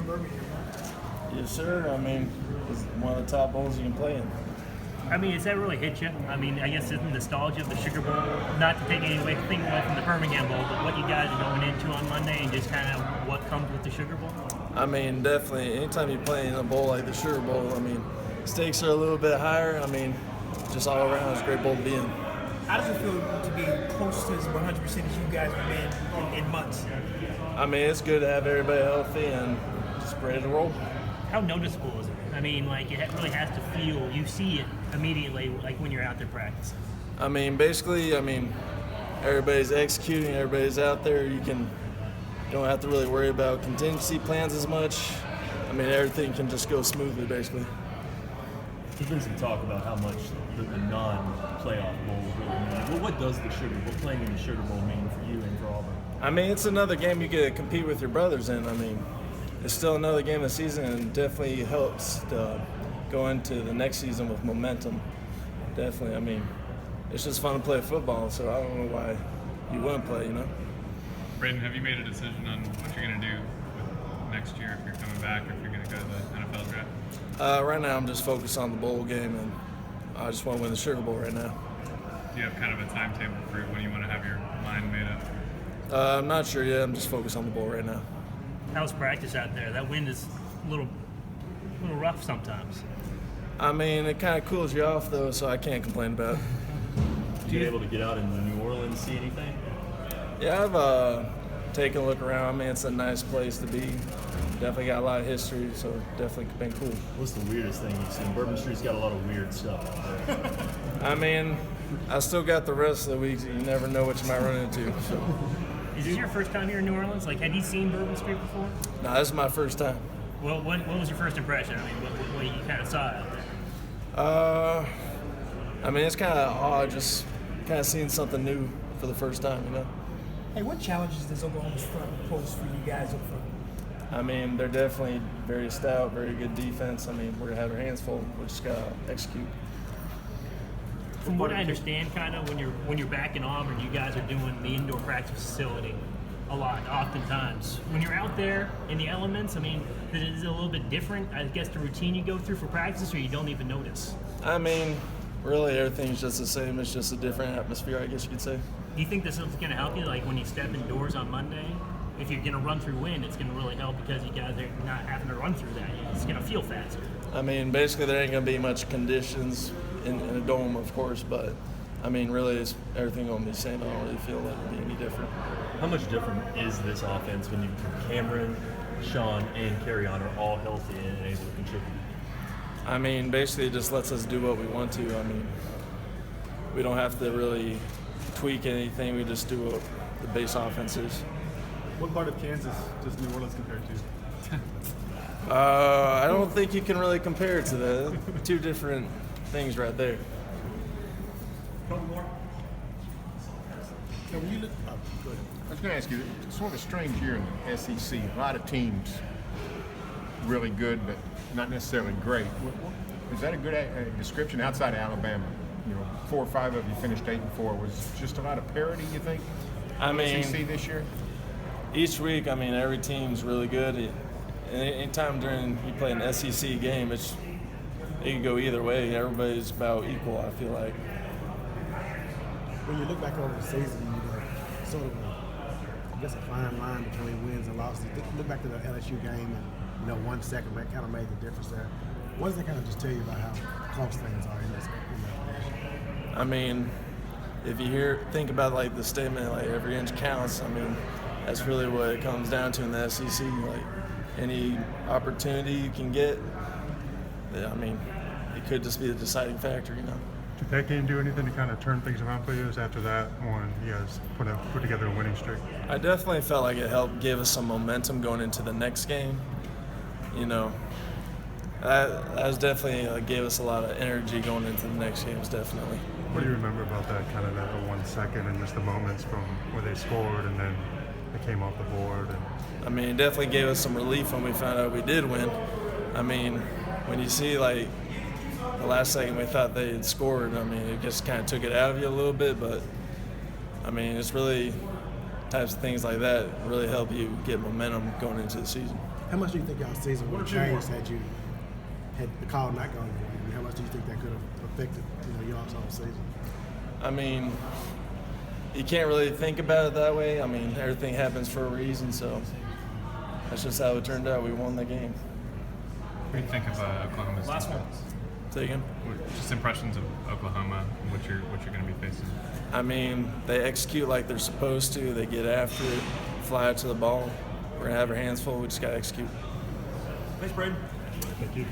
Birmingham. Yes, sir. I mean, it's one of the top bowls you can play in. I mean, does that really hit you? I mean, I guess it's the nostalgia of the Sugar Bowl, not to take anything away from the Birmingham Bowl, but what you guys are going into on Monday and just kind of what comes with the Sugar Bowl? I mean, definitely, anytime you play in a bowl like the Sugar Bowl, I mean, stakes are a little bit higher. I mean, just all around, it's a great bowl to be in. How does it feel to be close to as 100% as you guys have been in months? I mean, it's good to have everybody healthy and just ready to roll. How noticeable is it? I mean, like, it really has to feel, you see it immediately, like when you're out there practicing. I mean, basically, everybody's executing, everybody's out there. You don't have to really worry about contingency plans as much. I mean, everything can just go smoothly, basically. There's been some talk about how much the non-playoff bowl really means. Well, what does the Sugar Bowl, playing in the Sugar Bowl, mean for you and for Auburn? I mean, it's another game you get to compete with your brothers in. I mean, it's still another game of the season, and definitely helps to go into the next season with momentum. Definitely. I mean, it's just fun to play football, so I don't know why you wouldn't play, you know? Braden, have you made a decision on what you're going to do with next year, if you're coming back or if you're going to go to the NFL draft? Right now I'm just focused on the bowl game, and I just want to win the Sugar Bowl right now. Do you have kind of a timetable for when you want to have your mind made up? I'm not sure yet. I'm just focused on the bowl right now. How's practice out there? That wind is a little rough sometimes. I mean, it kind of cools you off, though, so I can't complain about it. Are you able to get out in New Orleans, see anything? Yeah, I've taken a look around. I mean, it's a nice place to be. Definitely got a lot of history, so definitely been cool. What's the weirdest thing you've seen? Bourbon Street's got a lot of weird stuff out there. I mean, I still got the rest of the week. You never know what you might run into. So. Is this your first time here in New Orleans? Like, had you seen Bourbon Street before? No, this is my first time. Well, what was your first impression? I mean, what you kind of saw out there? I mean, it's kind of odd just kind of seeing something new for the first time, you know? Hey, what challenges does Oklahoma's front pose for you guys up front? I mean, they're definitely very stout, very good defense. I mean, we're going to have our hands full. We just got to execute. From what I understand, kind of, when you're back in Auburn, you guys are doing the indoor practice facility a lot, oftentimes. When you're out there in the elements, I mean, is it a little bit different, I guess, the routine you go through for practice, or you don't even notice? I mean, really everything's just the same. It's just a different atmosphere, I guess you could say. Do you think this is going to help you, like when you step indoors on Monday? If you're going to run through wind, it's going to really help because you guys are not having to run through that. It's going to feel faster. I mean, basically there ain't going to be much conditions in a dome, of course, but I mean, really, everything going to be the same. I don't really feel that it'll be any different. How much different is this offense when Cameron, Sean, and Carry-On are all healthy and able to contribute? I mean, basically it just lets us do what we want to. I mean, we don't have to really tweak anything. We just do what the base offense is. What part of Kansas does New Orleans compare to? I don't think you can really compare it to that. Two different things right there. Can you look? Go ahead. I was going to ask you, it's sort of a strange year in the SEC. A lot of teams really good, but not necessarily great. Is that a good description outside of Alabama? You know, 4 or 5 of you finished 8-4. Was just a lot of parity, you think? I mean, SEC this year? Each week, I mean, every team's really good. And anytime during you play an SEC game, it can go either way. Everybody's about equal, I feel like. When you look back over the season, you know, sort of, I guess, a fine line between wins and losses. You look back to the LSU game, and you know, 1 second that kind of made the difference there. What does that kind of just tell you about how close things are in that division? I mean, if you think about like the statement, like every inch counts. I mean, that's really what it comes down to in the SEC. Like any opportunity you can get, I mean, it could just be the deciding factor, you know. Did that game do anything to kind of turn things around for you after that when you guys put together a winning streak? I definitely felt like it helped give us some momentum going into the next game. You know, that was definitely gave us a lot of energy going into the next games, definitely. What do you remember about that kind of that 1 second and just the moments from where they scored and then they came off the board? I mean, it definitely gave us some relief when we found out we did win. I mean, when you see like the last second we thought they had scored, I mean, it just kind of took it out of you a little bit, but I mean, it's really types of things like that really help you get momentum going into the season. How much do you think y'all season would have changed had the call not gone your way? I mean, how much do you think that could have affected y'all's whole season? I mean, you can't really think about it that way. I mean, everything happens for a reason, so that's just how it turned out. We won the game. What do you think of Oklahoma's Last one. Say again? Just impressions of Oklahoma, what you're going to be facing. I mean, they execute like they're supposed to. They get after it, fly out to the ball. We're going to have our hands full. We just got to execute. Thanks, Braden. Thank you.